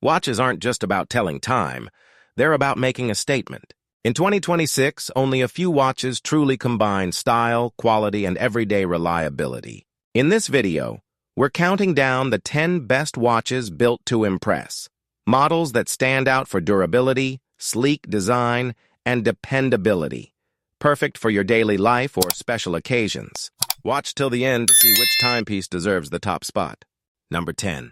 Watches aren't just about telling time, they're about making a statement. In 2026, only a few watches truly combine style, quality, and everyday reliability. In this video, we're counting down the 10 best watches built to impress. Models that stand out for durability, sleek design, and dependability. Perfect for your daily life or special occasions. Watch till the end to see which timepiece deserves the top spot. Number 10.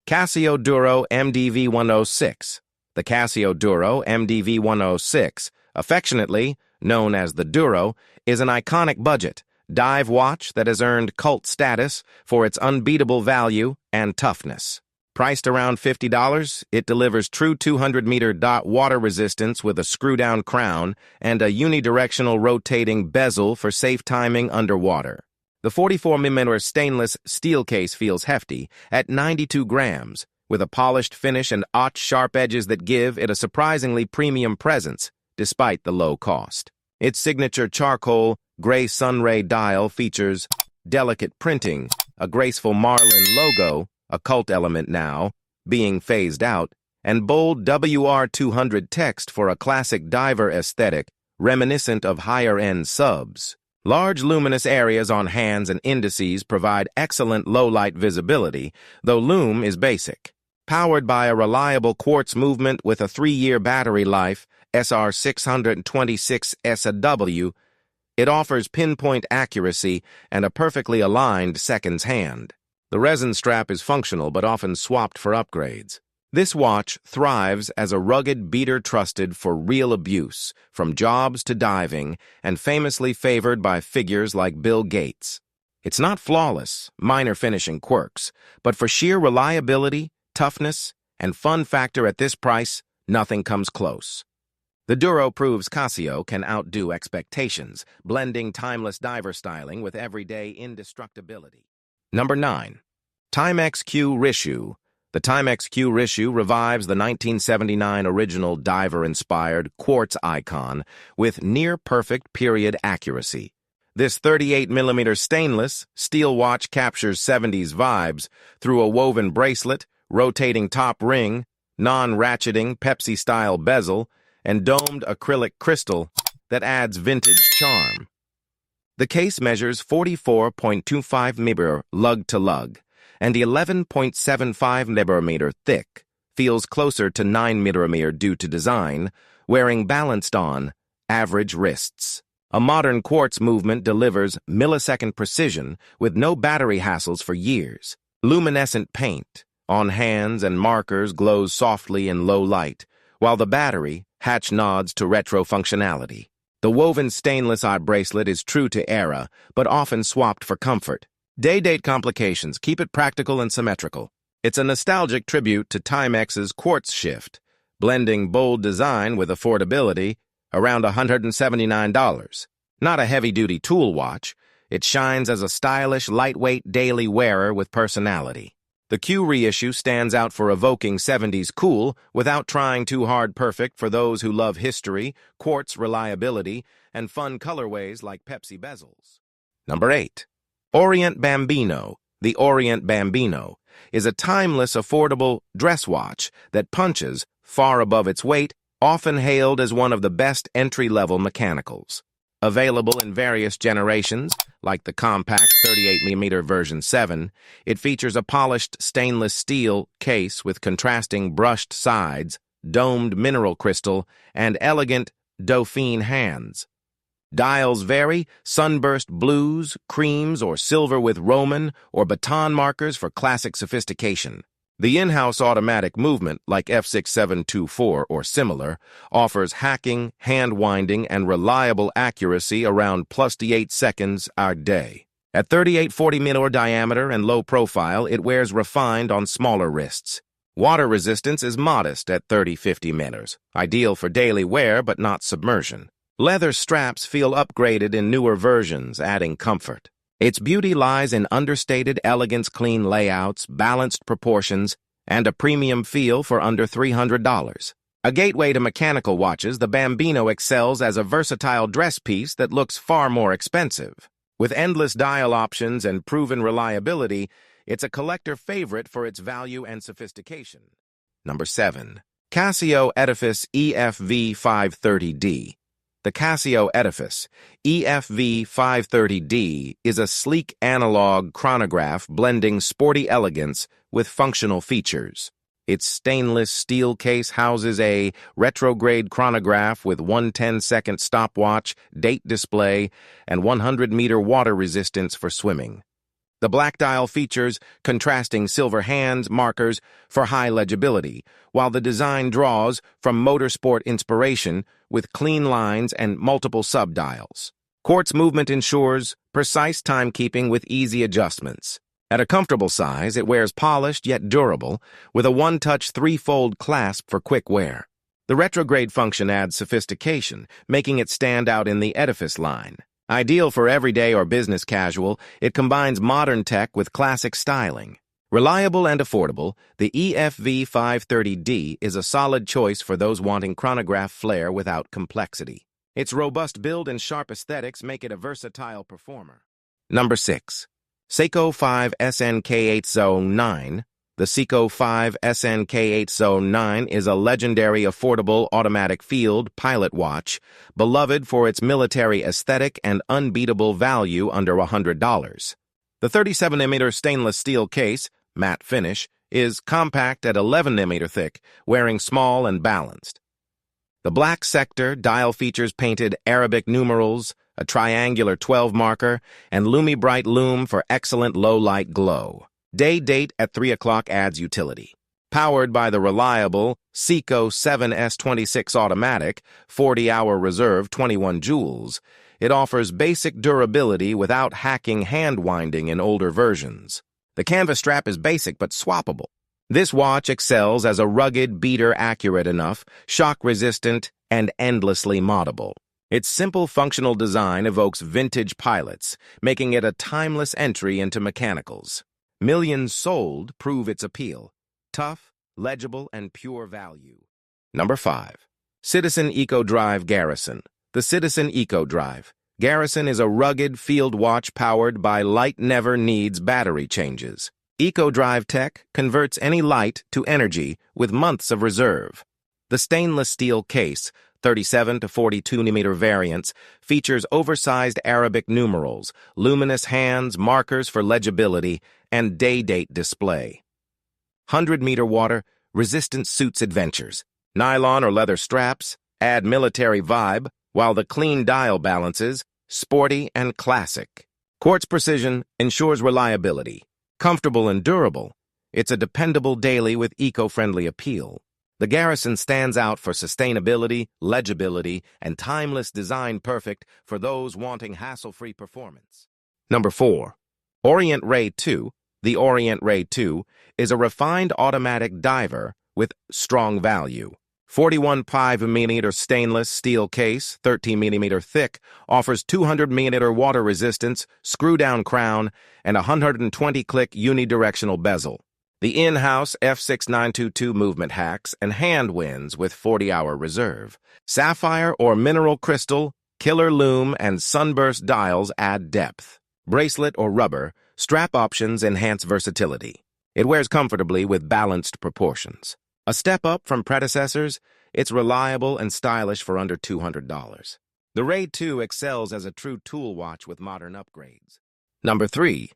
Casio Duro MDV106. The Casio Duro MDV106, affectionately known as the Duro, is an iconic budget dive watch that has earned cult status for its unbeatable value and toughness. Priced around $50, it delivers true 200-meter dot water resistance with a screw-down crown and a unidirectional rotating bezel for safe timing underwater. The 44mm stainless steel case feels hefty at 92 grams, with a polished finish and sharp edges that give it a surprisingly premium presence, despite the low cost. Its signature charcoal gray sunray dial features delicate printing, a graceful marlin logo, a cult element now, being phased out, and bold WR200 text for a classic diver aesthetic reminiscent of higher-end subs. Large luminous areas on hands and indices provide excellent low-light visibility, though lume is basic. Powered by a reliable quartz movement with a 3-year battery life, SR626SAW, it offers pinpoint accuracy and a perfectly aligned seconds hand. The resin strap is functional but often swapped for upgrades. This watch thrives as a rugged beater trusted for real abuse, from jobs to diving, and famously favored by figures like Bill Gates. It's not flawless, minor finishing quirks, but for sheer reliability, toughness, and fun factor at this price, nothing comes close. The Duro proves Casio can outdo expectations, blending timeless diver styling with everyday indestructibility. Number 9. Timex Q Reissue. The Timex Q Reissue revives the 1979 original diver-inspired quartz icon with near-perfect period accuracy. This 38mm stainless steel watch captures 70s vibes through a woven bracelet, rotating top ring, non-ratcheting Pepsi-style bezel, and domed acrylic crystal that adds vintage charm. The case measures 44.25 mm lug-to-lug, and 11.75 mm thick, feels closer to 9 mm due to design, wearing balanced-on, average wrists. A modern quartz movement delivers millisecond precision with no battery hassles for years. Luminescent paint on hands and markers glows softly in low light, while the battery hatch nods to retro functionality. The woven stainless eye bracelet is true to era, but often swapped for comfort. Day-date complications keep it practical and symmetrical. It's a nostalgic tribute to Timex's quartz shift, blending bold design with affordability, around $179. Not a heavy-duty tool watch, it shines as a stylish, lightweight daily wearer with personality. The Q Reissue stands out for evoking 70s cool without trying too hard, perfect for those who love history, quartz reliability, and fun colorways like Pepsi bezels. Number 8. Orient Bambino. The Orient Bambino is a timeless, affordable dress watch that punches far above its weight, often hailed as one of the best entry-level mechanicals. Available in various generations, like the compact 38mm version 7, it features a polished stainless steel case with contrasting brushed sides, domed mineral crystal, and elegant Dauphine hands. Dials vary: sunburst blues, creams, or silver with Roman or baton markers for classic sophistication. The in-house automatic movement, like F6724 or similar, offers hacking, hand-winding, and reliable accuracy around +8 seconds a day. At 38-40 mm diameter and low profile, it wears refined on smaller wrists. Water resistance is modest at 30-50 mm, ideal for daily wear but not submersion. Leather straps feel upgraded in newer versions, adding comfort. Its beauty lies in understated elegance, clean layouts, balanced proportions, and a premium feel for under $300. A gateway to mechanical watches, the Bambino excels as a versatile dress piece that looks far more expensive. With endless dial options and proven reliability, it's a collector favorite for its value and sophistication. Number 7. Casio Edifice EFV 530D. The Casio Edifice EFV 530D is a sleek analog chronograph blending sporty elegance with functional features. Its stainless steel case houses a retrograde chronograph with 110-second stopwatch, date display, and 100-meter water resistance for swimming. The black dial features contrasting silver hands markers for high legibility, while the design draws from motorsport inspiration with clean lines and multiple sub-dials. Quartz movement ensures precise timekeeping with easy adjustments. At a comfortable size, it wears polished yet durable, with a one-touch three-fold clasp for quick wear. The retrograde function adds sophistication, making it stand out in the Edifice line. Ideal for everyday or business casual, it combines modern tech with classic styling. Reliable and affordable, the EFV 530D is a solid choice for those wanting chronograph flair without complexity. Its robust build and sharp aesthetics make it a versatile performer. Number 6. Seiko 5 SNK809. The Seiko 5 SNK809 is a legendary affordable automatic field pilot watch, beloved for its military aesthetic and unbeatable value under $100. The 37mm stainless steel case, matte finish, is compact at 11mm thick, wearing small and balanced. The black sector dial features painted Arabic numerals, a triangular 12 marker, and Lumi-Bright Lume for excellent low-light glow. Day-date at 3 o'clock adds utility. Powered by the reliable Seiko 7S26 automatic, 40-hour reserve 21 joules, it offers basic durability without hacking hand-winding in older versions. The canvas strap is basic but swappable. This watch excels as a rugged beater accurate enough, shock-resistant, and endlessly moddable. Its simple functional design evokes vintage pilots, making it a timeless entry into mechanicals. Millions sold prove its appeal. Tough, legible, and pure value. Number 5. Citizen Eco Drive Garrison. The Citizen Eco Drive Garrison is a rugged field watch powered by light never needs battery changes. Eco Drive tech converts any light to energy with months of reserve. The stainless steel case, 37 to 42mm variants, features oversized Arabic numerals, luminous hands, markers for legibility, and day-date display. 100-meter water, resistant suits adventures. Nylon or leather straps add military vibe, while the clean dial balances, sporty and classic. Quartz precision ensures reliability. Comfortable and durable, it's a dependable daily with eco-friendly appeal. The Garrison stands out for sustainability, legibility, and timeless design, perfect for those wanting hassle-free performance. Number 4. Orient Ray II. The Orient Ray II is a refined automatic diver with strong value. 41.5mm stainless steel case, 13mm thick, offers 200mm water resistance, screw-down crown, and a 120-click unidirectional bezel. The in-house F6922 movement hacks and hand wins with 40-hour reserve. Sapphire or mineral crystal, killer lume, and sunburst dials add depth. Bracelet or rubber, strap options enhance versatility. It wears comfortably with balanced proportions. A step up from predecessors, it's reliable and stylish for under $200. The Ray II excels as a true tool watch with modern upgrades. Number 3.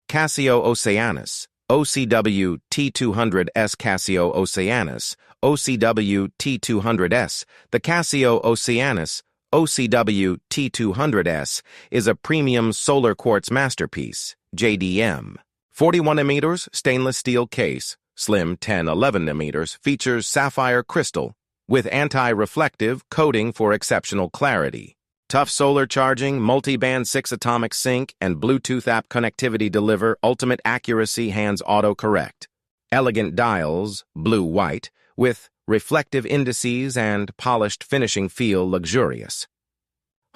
Casio Oceanus. OCW T200S Casio Oceanus, OCW T200S. The Casio Oceanus, OCW T200S, is a premium solar quartz masterpiece, JDM. 41mm stainless steel case, slim 10-11mm, features sapphire crystal with anti-reflective coating for exceptional clarity. Tough solar charging, multi-band 6-atomic sync, and Bluetooth app connectivity deliver ultimate accuracy hands autocorrect. Elegant dials, blue-white, with reflective indices and polished finishing feel luxurious.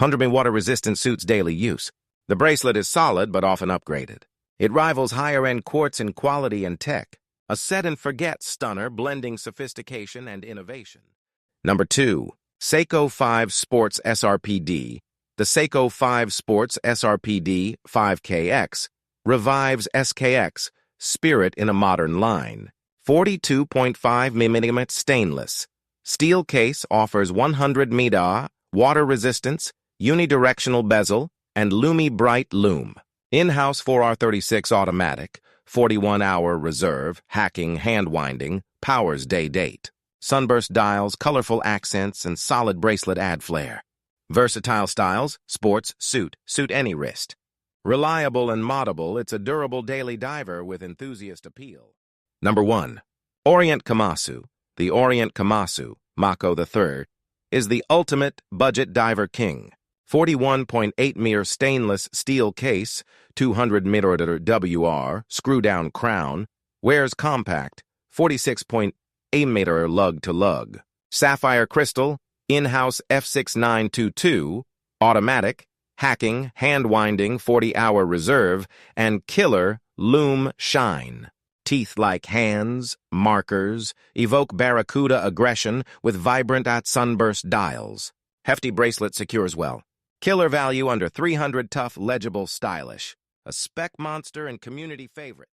100mm water-resistant suits daily use. The bracelet is solid but often upgraded. It rivals higher-end quartz in quality and tech. A set-and-forget stunner blending sophistication and innovation. Number 2. Seiko 5 Sports SRPD. The Seiko 5 Sports SRPD 5KX revives SKX spirit in a modern line. 42.5mm stainless. Steel case offers 100 mAh, water resistance, unidirectional bezel, and Lumi Bright Lume. In-house 4R36 automatic, 41-hour reserve, hacking, hand-winding, powers day-date. Sunburst dials, colorful accents, and solid bracelet add flair. Versatile styles, sports, suit any wrist. Reliable and moddable, it's a durable daily diver with enthusiast appeal. Number 1. Orient Komatsu. The Orient Komatsu, Mako III, is the ultimate budget diver king. 41.8mm stainless steel case, 200mm WR, screw-down crown, wears compact, 46.8mm lug-to-lug. Sapphire crystal, in-house F6922, automatic, hacking, hand-winding, 40-hour reserve, and killer lume shine. Teeth like hands, markers, evoke barracuda aggression with vibrant sunburst dials. Hefty bracelet secures well. Killer value under 300 tough, legible, stylish. A spec monster and community favorite.